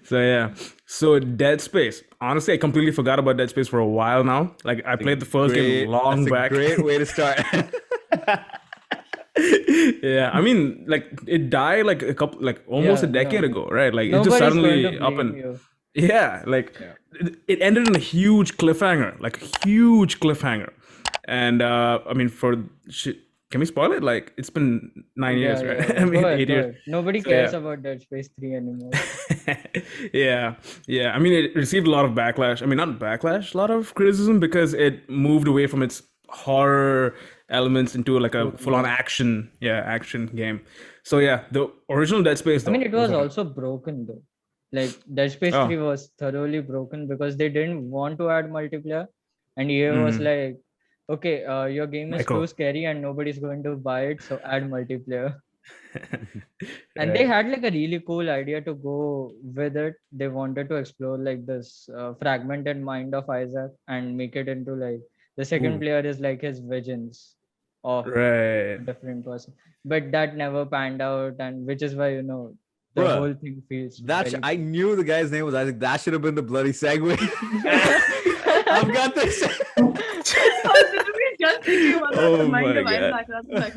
So yeah. So Dead Space. Honestly, I completely forgot about Dead Space for a while now. Like I played the first game That's long a back. great way to start. Yeah, I mean, like it died like a couple, like almost a Yeah, decade no, ago, right? Like it just nobody's going to suddenly up blame and you. yeah, like Yeah. it ended in a huge cliffhanger, like a huge cliffhanger. And I mean, can we spoil it? Like it's been 9 years, Yeah, right? yeah, I yeah. Go mean, ahead, eight go years. ahead. Nobody So cares yeah. about Dead Space 3 anymore. Yeah, yeah. I mean, it received a lot of backlash. I mean, not backlash, a lot of criticism because it moved away from its horror elements into like a True, full-on yeah. action, yeah, action game. So yeah, the original Dead Space I mean, though it was was on. also broken though. Like Dead Space Oh, 3 was thoroughly broken because they didn't want to add multiplayer, and EA was mm, like, "Okay, your game is too Michael. scary and nobody's going to buy it, so add multiplayer." And they Right. had like a really cool idea to go with it. They wanted to explore like this fragmented mind of Isaac and make it into like the second Ooh. player is like his visions of Right. a different person. But that never panned out, and which is why the Bruh, whole thing feels that's very I knew the guy's name was Isaac. That should have been the bloody segue. I've got this. I was literally just thinking about that. The Oh mind my of god. Isaac. I was like,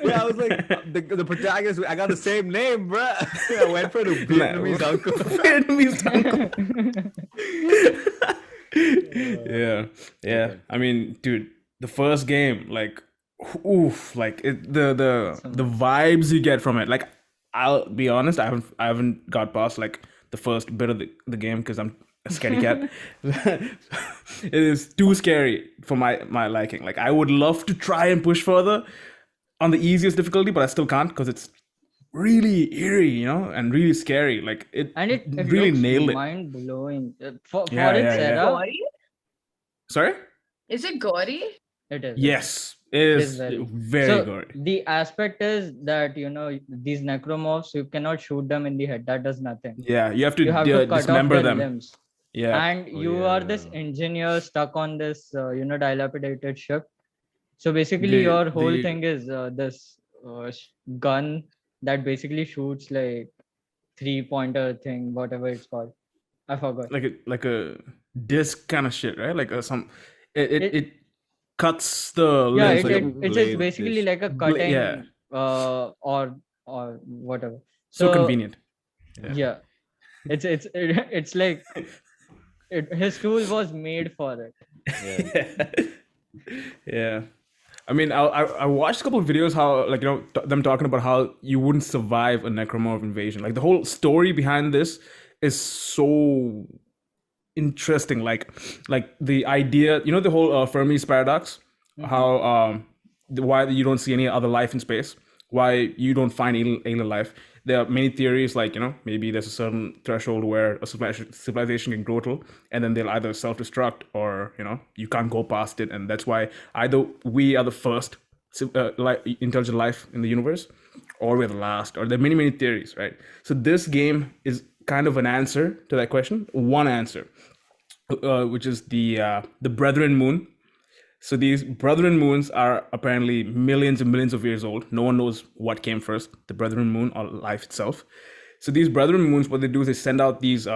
Yeah, I was like, the protagonist. I got the same name, bruh. I went for the Vietnamese uncle. Vietnamese uncle. Yeah, yeah. Okay. I mean, dude, the first game, like, oof, like the Awesome. vibes you get from it. Like, I'll be honest, I haven't got past like the first bit of the game because I'm a scaredy cat. It is too scary for my liking. Like, I would love to try and push further on the easiest difficulty, but I still can't because it's really eerie, and really scary. Like it And it really looks nailed it. mind blowing for Yeah, its yeah, is it yeah. era. gory? Sorry? Is it gory? It is. Yes, it It is is very. very So gory. the aspect is that these necromorphs, you cannot shoot them in the head. That does nothing. Yeah, you have You have to to cut off dismember their them. limbs, Yeah, and Oh you are yeah. this engineer stuck on this dilapidated ship. So basically, they your whole they thing is this gun that basically shoots like three-pointer thing, whatever it's called. I forgot. like a disc kind of shit, right? Like some It it cuts the Yeah, limbs It's it like like a a it's blade basically dish. like a yeah, cutting or whatever. so So convenient. Yeah. yeah, it's like his tool was made for it. Yeah. Yeah. I mean, I watched a couple of videos how like them talking about how you wouldn't survive a necromorph invasion. Like the whole story behind this is so interesting. Like the idea, the whole Fermi's paradox, Hmm. how why you don't see any other life in space, why you don't find alien life. There are many theories, like maybe there's a certain threshold where a civilization can grow to, and then they'll either self-destruct or you can't go past it, and that's why either we are the first intelligent life in the universe, or we're the last, or there are many many theories, right? So this game is kind of an answer to that question, one answer, which is the Brethren Moon. So these Brethren Moons are apparently millions and millions of years old. No one knows what came first, the Brethren Moon or life itself. So these Brethren Moons, what they do is they send out these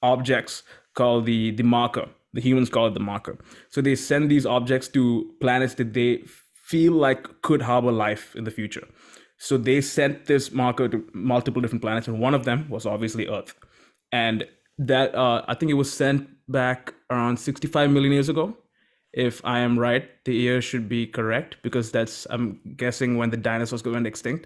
objects called the marker. The humans call it the marker. So they send these objects to planets that they feel like could harbor life in the future. So they sent this marker to multiple different planets, and one of them was obviously Earth. And that I think it was sent back around 65 million years ago. If I am right, the year should be correct because that's, I'm guessing, when the dinosaurs went extinct.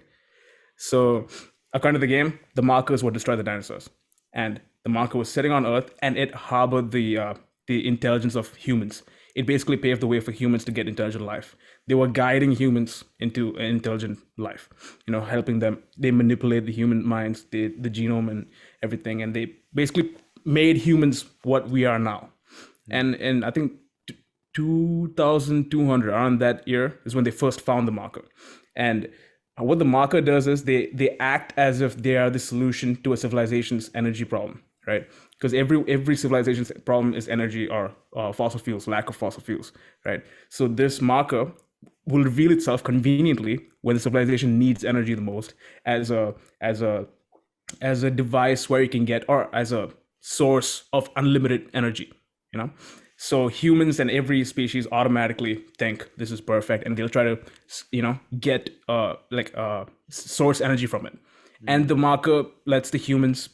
So, according to the game, the markers would destroy the dinosaurs, and the marker was sitting on Earth, and it harbored the intelligence of humans. It basically paved the way for humans to get intelligent life. They were guiding humans into an intelligent life, helping them. They manipulate the human minds, the genome, and everything, and they basically made humans what we are now. And I think 2200 around that year is when they first found the marker. And what the marker does is they act as if they are the solution to a civilization's energy problem, right? Because every civilization's problem is energy or fossil fuels, lack of fossil fuels, right? So this marker will reveal itself conveniently when the civilization needs energy the most as a as a device where you can get, or as a source of unlimited energy, you know. So humans and every species automatically think this is perfect, and they'll try to, get source energy from it. And the marker lets the humans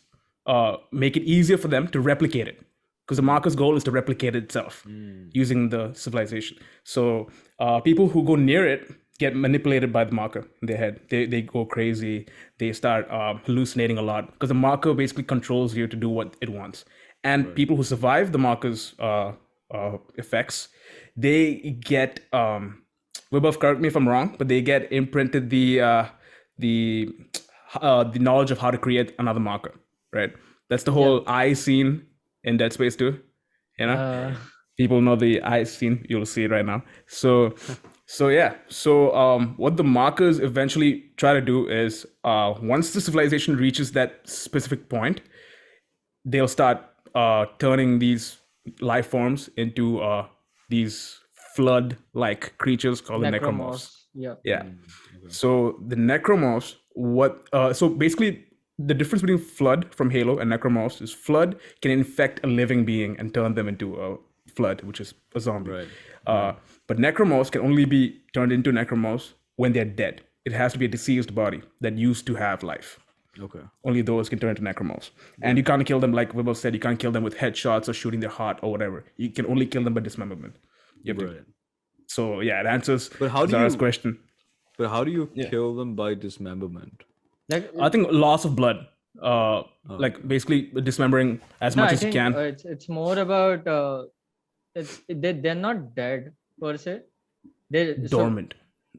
make it easier for them to replicate it, because the marker's goal is to replicate itself using the civilization. So people who go near it get manipulated by the marker in their head. They go crazy. They start hallucinating a lot, because the marker basically controls you to do what it wants. And people who survive the marker's effects, they get Wibov, correct me if I'm wrong, but they get imprinted the knowledge of how to create another marker, right? That's the whole eye scene in Dead Space 2. You know, people know the eye scene. You'll see it right now. So what the markers eventually try to do is, once the civilization reaches that specific point, they'll start turning these life forms into these flood-like creatures called the necromorphs. Yeah. So the necromorphs, so basically the difference between flood from Halo and necromorphs is flood can infect a living being and turn them into a flood, which is a zombie. Right. But necromorphs can only be turned into necromorphs when they're dead. It has to be a deceased body that used to have life. Okay. Only those can turn into necromorphs. And you can't kill them, like Wibble said, you can't kill them with headshots or shooting their heart or whatever. You can only kill them by dismemberment. You have to. So yeah, it answers Zara's question. But how do you kill them by dismemberment? Like, I think loss of blood. Like basically dismembering as much as you can. It's more about they're not dead per se. They're dormant.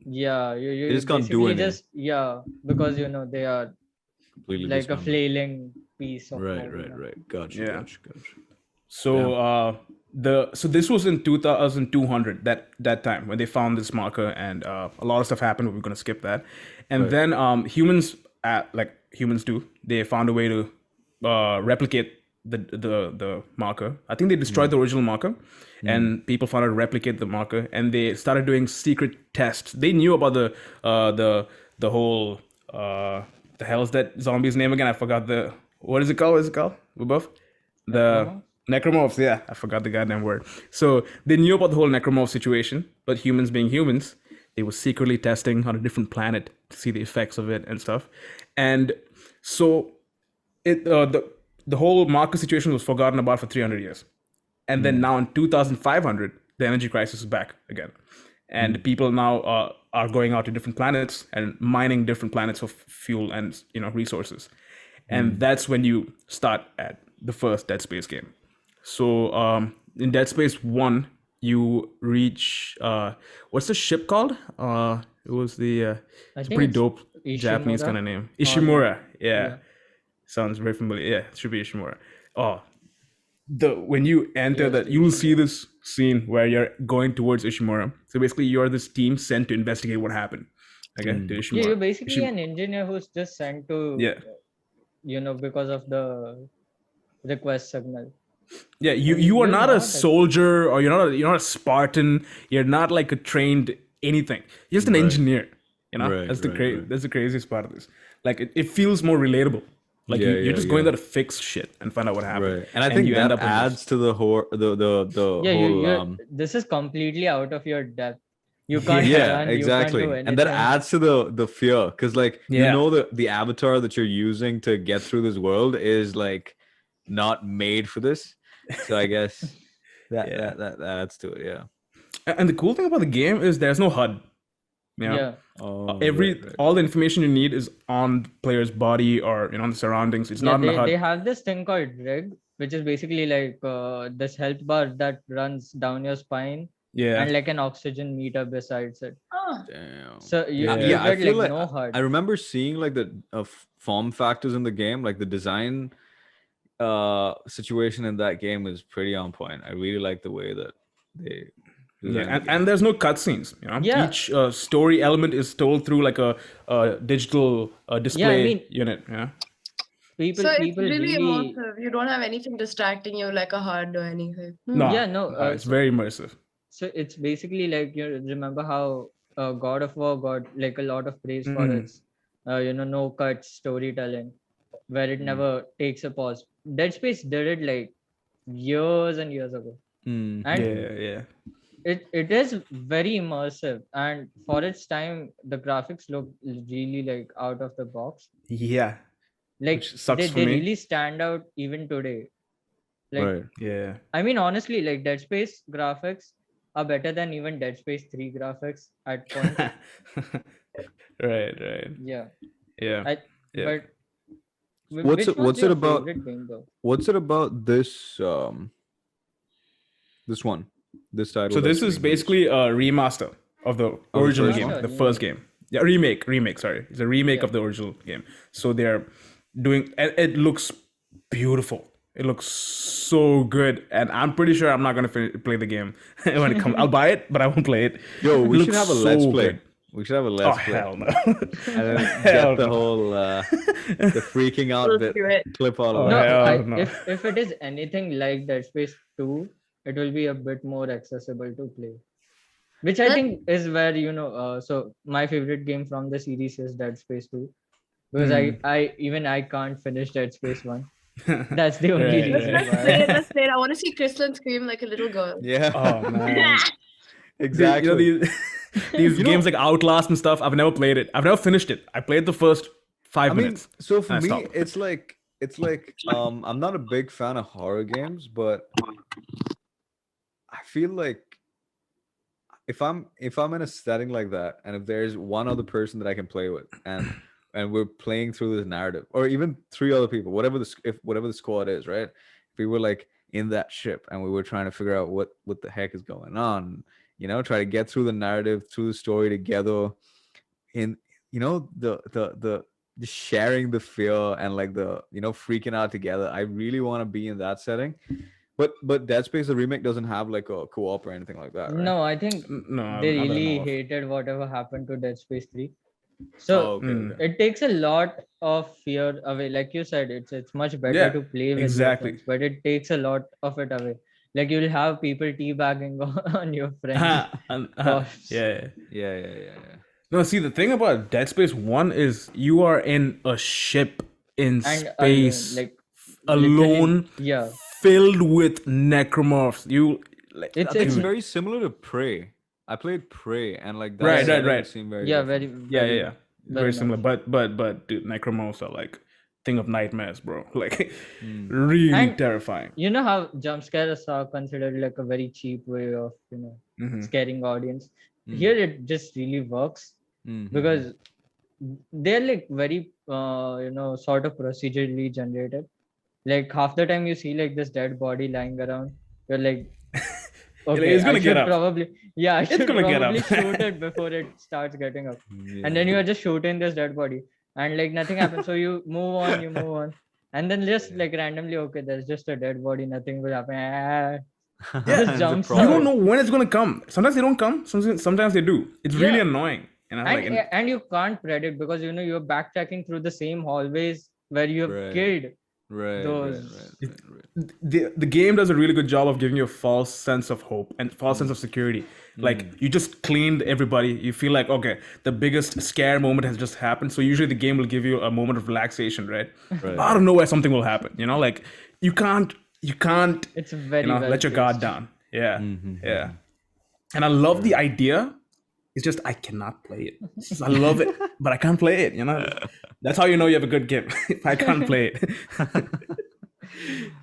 You just can't do anything. Because they are Completely like a flailing piece of right. Gotcha. So so this was in 2200 that time when they found this marker, and a lot of stuff happened, but we're going to skip that. And then humans, like humans do, they found a way to replicate the marker. I think they destroyed the original marker, and people found out to replicate the marker, and they started doing secret tests. They knew about the whole the hell is that zombie's name again? I forgot what is it called? Above the necromorphs. Yeah, I forgot the goddamn word. So they knew about the whole necromorph situation, but humans being humans, they were secretly testing on a different planet to see the effects of it and stuff. And so the whole marker situation was forgotten about for 300 years. And then now in 2500, the energy crisis is back again. And people now are going out to different planets and mining different planets for fuel and resources. And that's when you start at the first Dead Space game. So in Dead Space 1, you reach what's the ship called? It was it's a pretty dope Japanese kind of name. Ishimura. Yeah. Sounds very familiar. Yeah, it should be Ishimura. When you enter that, you will see this scene where you're going towards Ishimura. So basically, you're this team sent to investigate what happened. Okay, to Ishimura. Yeah, you're basically an engineer who's just sent to. Because of the request signal. Yeah, you are not a soldier, or you're not a Spartan. You're not like a trained anything. You're just an engineer. That's the craziest part of this. Like it feels more relatable. Like you're just going there to fix shit and find out what happened. Right. And I think that adds to the whole this is completely out of your depth. You can't run, exactly. You can't do anything. And that adds to the fear, because the avatar that you're using to get through this world is like not made for this. So I guess that adds to it. Yeah. And the cool thing about the game is there's no HUD. All the information you need is on the player's body or the surroundings. It's not in the HUD. They have this thing called rig, which is basically like this health bar that runs down your spine, and like an oxygen meter besides it. Damn. So you get I feel like no HUD. I remember seeing like the form factors in the game, like the design situation in that game is pretty on point. I really like the way that they. And there's no cutscenes. Each story element is told through like a digital display unit. So it's really immersive. You don't have anything distracting you like a HUD or anything. It's very immersive. So it's basically like, you remember how God of War got like a lot of praise for its no cut storytelling. where it never takes a pause. Dead Space did it like years and years ago, and yeah. It is very immersive, and for its time the graphics look really like out of the box. Yeah. Like Which sucks for they me. really stand out even today. Like Right. Yeah. I mean, honestly, like Dead Space graphics are better than even Dead Space 3 graphics at points. Right. Yeah. Yeah. But What's which was it your about? favorite game though? What's it about this this one? This title. So that's this is being released? basically a remaster of the the original first game, one? the first game. Yeah, remake. Sorry, it's a remake Yeah. of the original game. So they're doing. It looks beautiful. It looks so good, and I'm pretty sure I'm not gonna play the game when it comes. I'll buy it, but I won't play it. Yo, we It should looks have a let's so play. good. We should have a Oh let's play. hell no! And then Hell get the no. whole the freaking out Let's bit do it. clip all Oh, of No, that. hell no. if it is anything like Dead Space 2, it will be a bit more accessible to play. Which I think is where, so my favorite game from the series is Dead Space 2. Because I can't finish Dead Space 1. That's the only Right, reason right. why. Let's play it. I want to see Kristen scream like a little girl. Yeah. Oh man! Exactly. You know, these games like Outlast and stuff. I've never played it. I've never finished it. I played the first 5 minutes. So for and I me, stopped. it's like I'm not a big fan of horror games, but I feel like if I'm in a setting like that, and if there's one other person that I can play with, and we're playing through this narrative, or even 3 other people, whatever the squad is, right? If we were like in that ship and we were trying to figure out what the heck is going on, try to get through the narrative, through the story together, in the just sharing the fear and like the freaking out together. I really want to be in that setting. But Dead Space the remake doesn't have like a co-op or anything like that, right? No, I think No, they not that I really know of. hated whatever happened to Dead Space 3. So Okay. it takes a lot of fear away. Like you said, it's much better Yeah, to play with exactly. your friends, but it takes a lot of it away. Like you'll have people teabagging on your friends. Yeah. No, see, the thing about Dead Space 1 is you are in a ship in space, alone, yeah, filled with necromorphs. it's very similar to Prey. I played Prey, and like that Right. setting seemed very different. Yeah. Very much. similar, but dude, necromorphs are like thing of nightmares, bro. Like really terrifying. You know how jump scares are considered like a very cheap way of scaring audience. Here it just really works because they're like very sort of procedurally generated. Like half the time you see like this dead body lying around, you're like, okay, it's gonna get up. I should gonna get probably up. shoot it before it starts getting up. And then you are just shooting this dead body and like nothing happens. So you move on. And then just like randomly, okay, there's just a dead body, nothing will happen. Just jumps You don't know when it's gonna come. Sometimes they don't come. Sometimes they do. It's really annoying. And you can't predict because you're backtracking through the same hallways where you have killed those. The game does a really good job of giving you a false sense of hope and false sense of security. Like you just cleaned everybody. You feel like, okay, the biggest scare moment has just happened. So usually the game will give you a moment of relaxation, right? Out of nowhere something will happen. Like you can't It's very let your guard down. Yeah. And I love the idea. It's just I cannot play it. I love it, but I can't play it. That's how you know you have a good game. If I can't play it.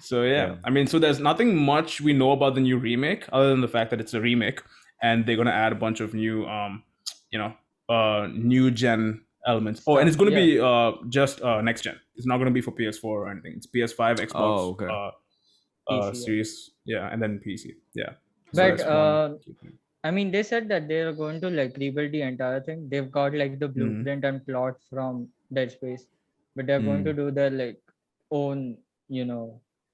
So yeah, I mean, so there's nothing much we know about the new remake other than the fact that it's a remake, and they're gonna add a bunch of new, new gen elements. Oh, and it's gonna be just next gen. It's not gonna be for PS4 or anything. It's PS5, Xbox, PC, Series, and then PC. Yeah. But I mean, they said that they are going to like rebuild the entire thing. They've got like the blueprint and plot from Dead Space, but they're going to do their like own,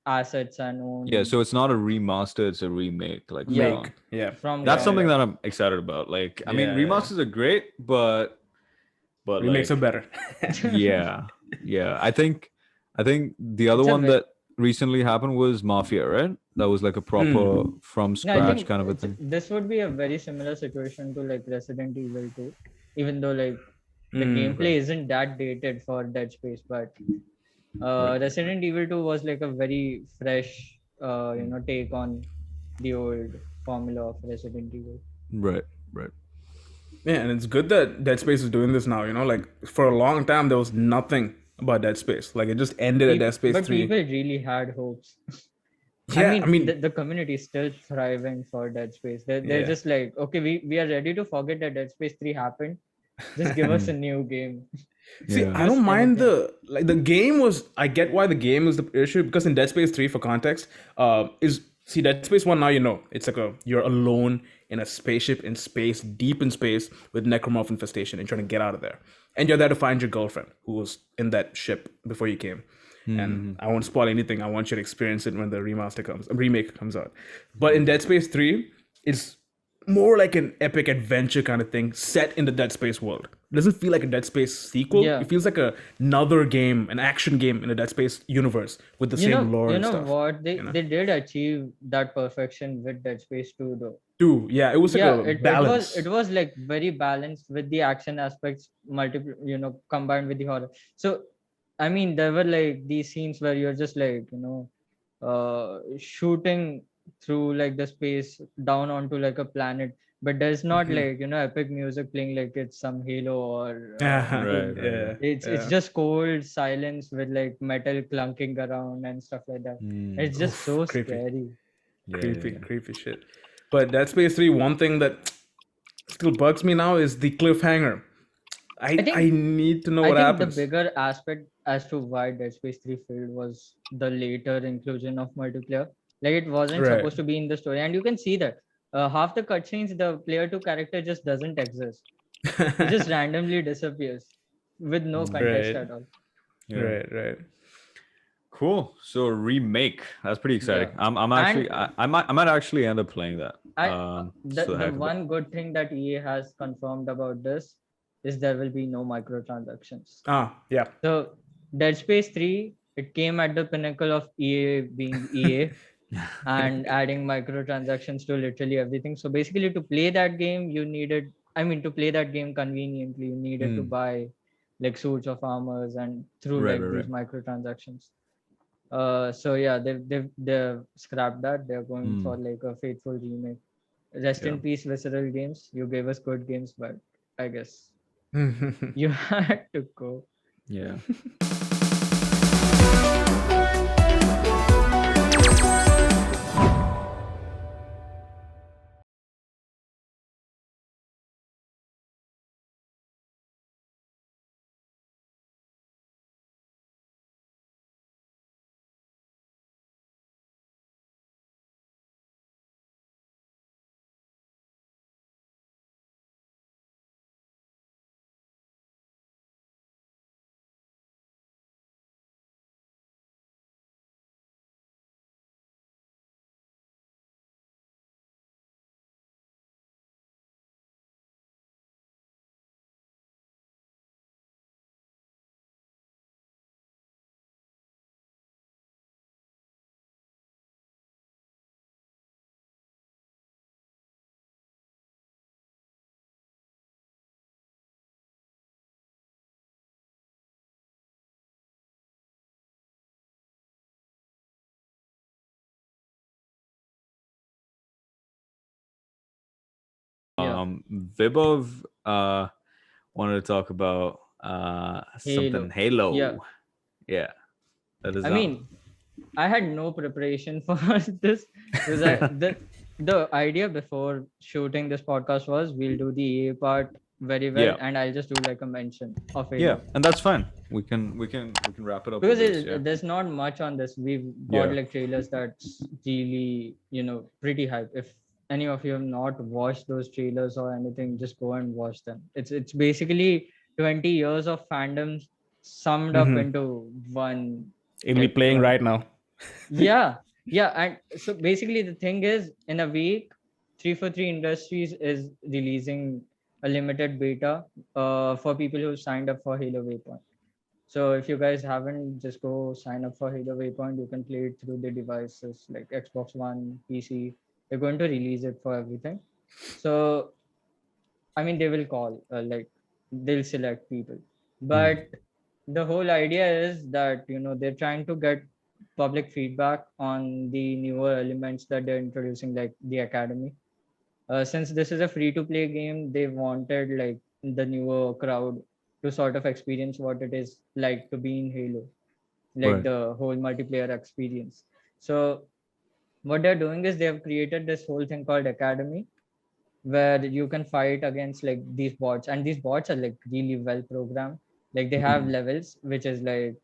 assets and own. Yeah, so it's not a remaster; it's a remake. Like that's something that I'm excited about. Like, I mean, remasters are great, but remakes are better. yeah. I think the other one that recently happened was Mafia, right? That was like a proper from scratch kind of a thing. This would be a very similar situation to like Resident Evil 2, even though like the gameplay isn't that dated for Dead Space, but Resident Evil 2 was like a very fresh, take on the old formula of Resident Evil. Right. Yeah, and it's good that Dead Space is doing this now. Like for a long time there was nothing about Dead Space. Like it just ended at Dead Space But 3. people really had hopes. Yeah, I mean the community is still thriving for Dead Space. They're just like, okay, we are ready to forget that Dead Space 3 happened. Just give us a new game. See, I don't mind the game was. I get why the game is the issue, because in Dead Space 3, for context, Dead Space 1 now it's like you're alone in a spaceship in space, deep in space, with necromorph infestation, and trying to get out of there. And you're there to find your girlfriend who was in that ship before you came. And I won't spoil anything. I want you to experience it when the remake comes out. But in Dead Space 3, it's more like an epic adventure kind of thing set in the Dead Space world. It doesn't feel like a Dead Space sequel. Yeah. It feels like another game, an action game in a Dead Space universe with the same lore and stuff. You know what? They did achieve that perfection with Dead Space 2 though. It was like a balance. It was like very balanced with the action aspects, multiple, combined with the horror. So, I mean, there were like these scenes where you're just like, shooting through like the space down onto like a planet, but there's not like epic music playing like it's some Halo or it's just cold silence with like metal clunking around and stuff like that. It's just so scary. Creepy shit. But Dead Space 3, one thing that still bugs me now is the cliffhanger. I need to know what happens. The bigger aspect as to why Dead Space 3 failed was the later inclusion of multiplayer. Like it wasn't supposed to be in the story, and you can see that half the cutscenes, the player 2 character just doesn't exist. It just randomly disappears with no context at all. Right. Cool. So remake. That's pretty exciting. I might actually end up playing that. The one good thing that EA has confirmed about this is there will be no microtransactions. Yeah. So Dead Space 3, it came at the pinnacle of EA being EA and adding microtransactions to literally everything. So basically to play that game, to play that game conveniently, you needed to buy like suits of armors and through these microtransactions. So yeah, they've scrapped that. They're going for like a faithful remake. Rest in peace, Visceral Games. You gave us good games, but I guess you had to go. Yeah. Vibov wanted to talk about something Halo. Yeah. That is I had no preparation for this because the idea before shooting this podcast was we'll do the EA part very well and I'll just do like a mention of it. Yeah, and that's fine. We can wrap it up because there's not much on this. We've got like trailers that's really pretty hype. If any of you have not watched those trailers or anything, just go and watch them. It's basically 20 years of fandom summed up into one. It'll be playing right now. yeah and so basically the thing is, in a week 343 Industries is releasing a limited beta for people who signed up for Halo Waypoint. So if you guys haven't, just go sign up for Halo Waypoint. You can play it through the devices like Xbox One, PC. They're going to release it for everything. So I mean, they will call they'll select people, but the whole idea is that they're trying to get public feedback on the newer elements that they're introducing, like the academy. Since this is a free-to-play game, they wanted like the newer crowd to sort of experience what it is like to be in Halo, like the whole multiplayer experience. So what they're doing is they have created this whole thing called academy, where you can fight against like these bots, and these bots are like really well programmed. Like they have levels, which is like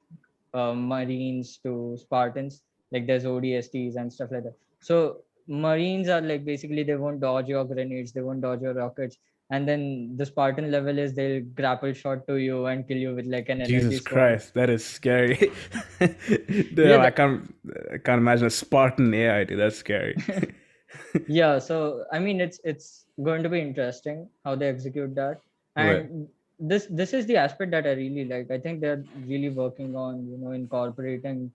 Marines to Spartans. Like there's ODSTs and stuff like that. So Marines are like basically they won't dodge your grenades, they won't dodge your rockets. And then the Spartan level is they'll grapple shot to you and kill you with like an energy Jesus sword. Christ, that is scary. Dude, I can't imagine a Spartan AI, dude. That's scary. Yeah, so I mean it's going to be interesting how they execute that. And this is the aspect that I really like. I think they're really working on incorporating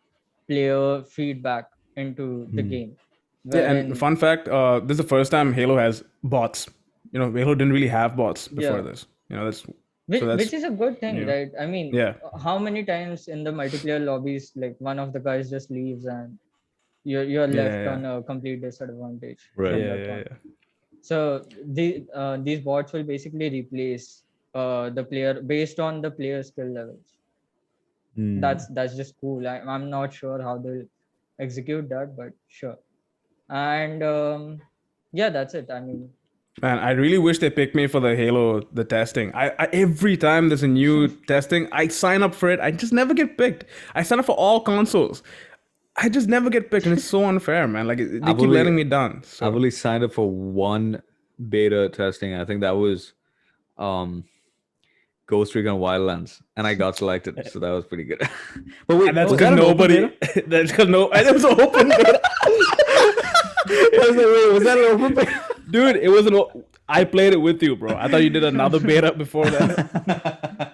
player feedback into the game. Yeah, and fun fact, this is the first time Halo has bots. Halo didn't really have bots before this. That's which is a good thing, right? I mean, how many times in the multiplayer lobbies, like one of the guys just leaves and you're left on a complete disadvantage. Right. So these bots will basically replace the player based on the player skill levels. That's just cool. I'm not sure how they'll execute that, but sure. And yeah, that's it. I mean, man, I really wish they picked me for the testing. I every time there's a new testing, I sign up for it. I just never get picked. I sign up for all consoles. I just never get picked, and it's so unfair, man. Like they keep letting me down. So. I've only signed up for one beta testing. I think that was Ghost Recon Wildlands, and I got selected, so that was pretty good. But wait, that's because nobody. That's because it was an open beta. Was that an open beta? Dude, it was I played it with you, bro. I thought you did another beta before that.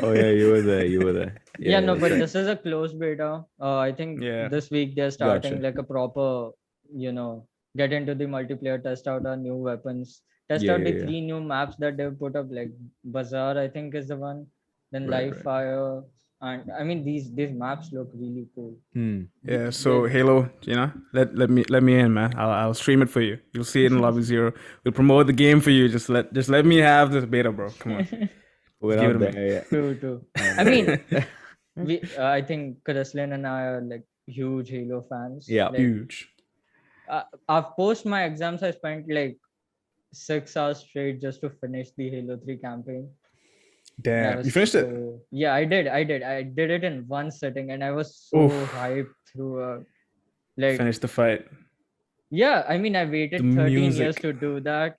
Oh yeah, you were there. Yeah, no, but this is a closed beta. I think this week they're starting like a proper, get into the multiplayer, test out our new weapons, test out the 3 new maps that they've put up, like Bazaar, I think is the one, then Live Fire, and I mean these maps look really cool. Yeah, so Halo, let me in, man. I'll stream it for you. You'll see it in Lobby Zero. We'll promote the game for you. Just let me have this beta, bro. Come on. We're out there. True. I mean, I think Kreslin and I are like huge Halo fans. Yeah, like, huge. Post my exams, I spent like 6 hours straight just to finish the Halo 3 campaign. Damn, you finished it? Yeah, I did. I did it in one sitting, and I was so hyped through. Finish the fight. Yeah, I mean, I waited 13 years to do that.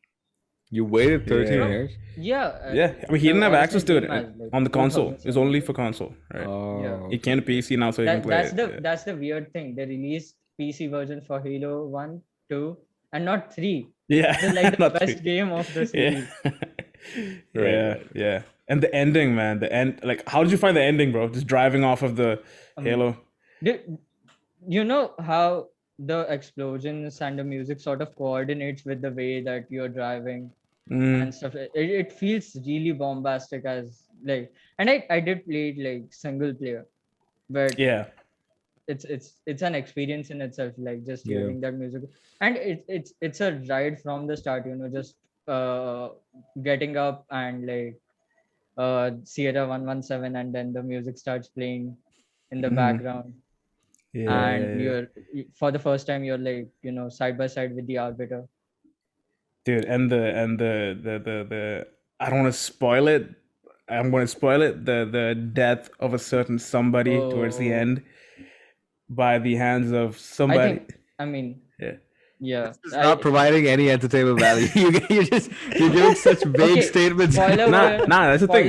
You waited 13 years? Yeah. I mean, he didn't have access to it on the console. It's only for console, right? Oh. It can't PC now, so you can play it. That's the weird thing. They released PC versions for Halo 1, 2, and not 3. Yeah. It's like the best game of the series. Yeah. And the ending, man. The end. Like, how did you find the ending, bro? Just driving off of the Halo. You know how the explosions and the music sort of coordinates with the way that you're driving and stuff. It feels really bombastic as like, and I did play it like single player, but it's an experience in itself, like just hearing that music, and it's a ride from the start, just getting up and like Sierra 117, and then the music starts playing in the background. You're for the first time you're like side by side with the Arbiter, dude. And the I don't want to spoil it. I'm going to spoil it. The death of a certain somebody towards the end by the hands of somebody. Yeah. It's not providing any entertainment value. You're giving such vague statements. Nah, that's the thing.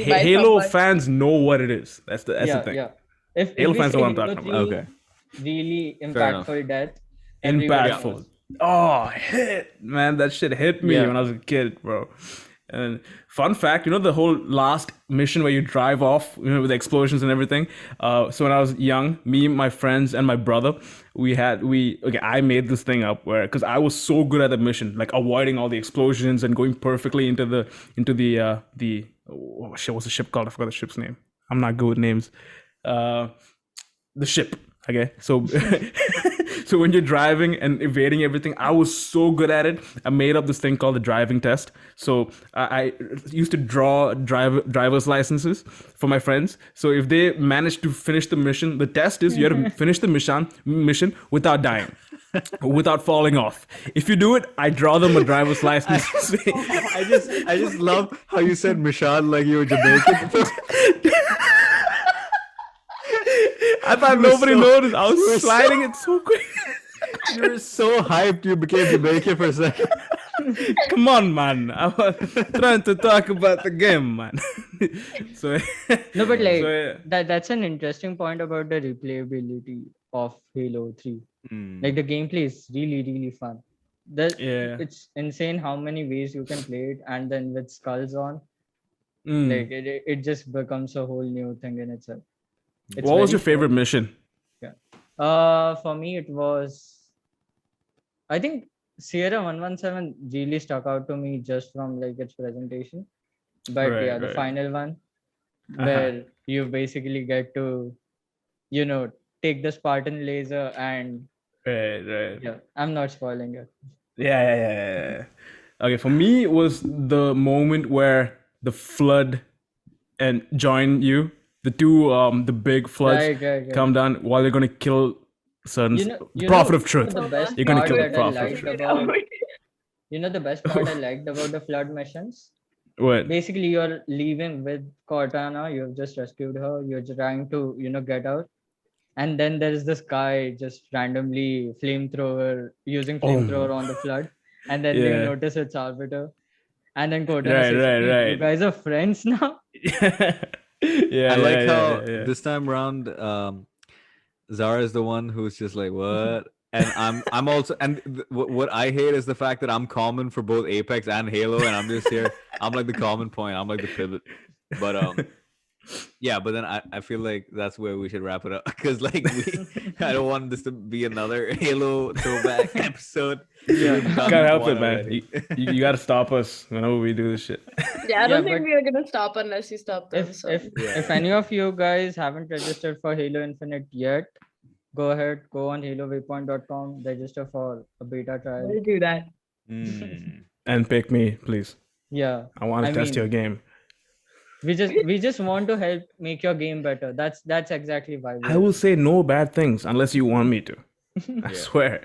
Halo fans know what it is. That's the thing. Yeah. If Halo fans know what I'm talking about. Okay. Really impactful death. Impactful. Oh, hit, man. That shit hit me when I was a kid, bro. And fun fact, the whole last mission where you drive off, with the explosions and everything. So when I was young, me, my friends, and my brother, I made this thing up because I was so good at the mission, like avoiding all the explosions and going perfectly into the what's the ship called? I forgot the ship's name. I'm not good with names. The ship. Okay, so so when you're driving and evading everything, I was so good at it. I made up this thing called the driving test. So I used to draw driver's licenses for my friends. So if they managed to finish the mission, the test is you have to finish the mission without dying, without falling off. If you do it, I draw them a driver's license. I just love how you said Mishan like you were Jamaican. I thought nobody noticed. I was sliding it so quick. You were so hyped you became Jamaican for a second. Come on, man. I was trying to talk about the game, man. So no, but like that's an interesting point about the replayability of Halo 3. Like the gameplay is really, really fun. It's insane how many ways you can play it, and then with skulls on, like it just becomes a whole new thing in itself. What was your favorite mission? Yeah. For me, it was, I think Sierra 117 really stuck out to me just from like its presentation. But the final one, where you basically get to, take the Spartan laser and. Yeah, I'm not spoiling it. Yeah. Okay, for me, it was the moment where the flood and join you. The two, the big floods come down while you're going to kill certain prophet of truth. You're going to kill the prophet of truth. The best part I liked about the flood missions? What? Basically, you're leaving with Cortana. You've just rescued her. You're trying to, get out. And then there's this guy just randomly using flamethrower on the flood. And then you notice it's Arbiter. And then Cortana says, you guys are friends now? I like how this time around Zara is the one who's just like, what? And I'm also, and what I hate is the fact that I'm common for both Apex and Halo, and I'm just here. I'm like the common point. I'm like the pivot. But but then I feel like that's where we should wrap it up, because like I don't want this to be another Halo throwback episode. Can't help it, man. You got to stop us whenever we do this shit. I don't think we are gonna stop unless you stop them. If any of you guys haven't registered for Halo Infinite yet, go ahead, go on HaloWaypoint.com, register for a beta trial. We'll do that. And pick me, please. Yeah, I want to test your game. We just want to help make your game better. That's exactly why. I will say no bad things unless you want me to. I swear.